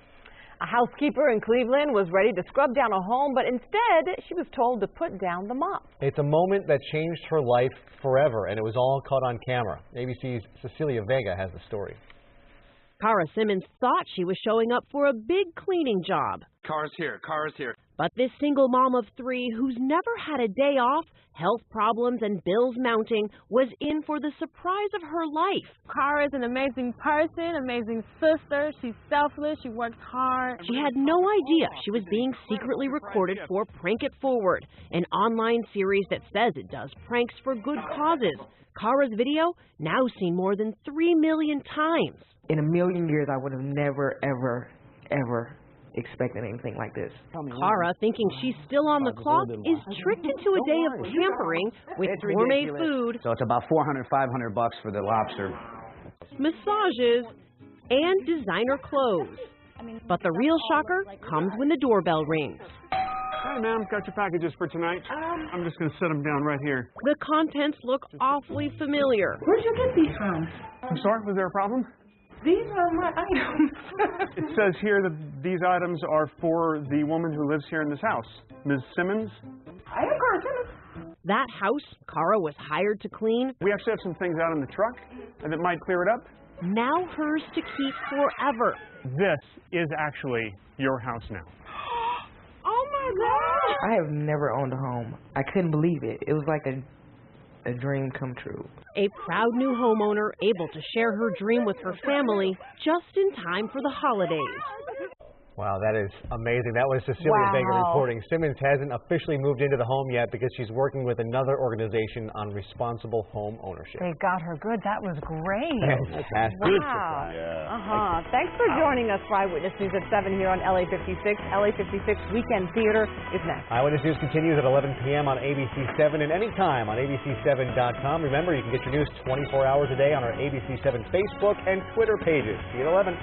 A housekeeper in Cleveland was ready to scrub down a home, but instead she was told to put down the mop. It's a moment that changed her life forever, and it was all caught on camera. ABC's Cecilia Vega has the story. Cara Simmons thought she was showing up for a big cleaning job. Cara's here, Cara's here. But this single mom of 3 who's never had a day off, health problems and bills mounting, was in for the surprise of her life. Cara is an amazing person, amazing sister. She's selfless. She works hard. She had no idea she was being secretly recorded for Prank It Forward, an online series that says it does pranks for good causes. Cara's video now seen more than 3 million times. In a million years, I would have never, ever expected anything like this. Cara, thinking she's still on the clock, is tricked into a day of pampering with gourmet food. So it's about $400-500 for the lobster. Massages and designer clothes. But the real shocker comes when the doorbell rings. Hi, ma'am. Got your packages for tonight. I'm just going to set them down right here. The contents look awfully familiar. Where'd you get these from? I'm sorry, was there a problem? These are my items. It says here that these items are for the woman who lives here in this house, Ms. Simmons. I am Cara Simmons. That house Cara was hired to clean. We actually have some things out in the truck that might clear it up. Now hers to keep forever. This is actually your house now. Oh my gosh! I have never owned a home. I couldn't believe it. It was like a dream come true. A proud new homeowner able to share her dream with her family just in time for the holidays. Wow, that is amazing. That was Cecilia Vega reporting. Simmons hasn't officially moved into the home yet because she's working with another organization on responsible home ownership. They got her good. That was great. Fantastic. Wow. Yeah. Thanks for joining us for Eyewitness News at 7 here on LA56. LA56 Weekend Theater is next. Eyewitness News continues at 11 p.m. on ABC7 and anytime on ABC7.com. Remember, you can get your news 24 hours a day on our ABC7 Facebook and Twitter pages. See you at 11.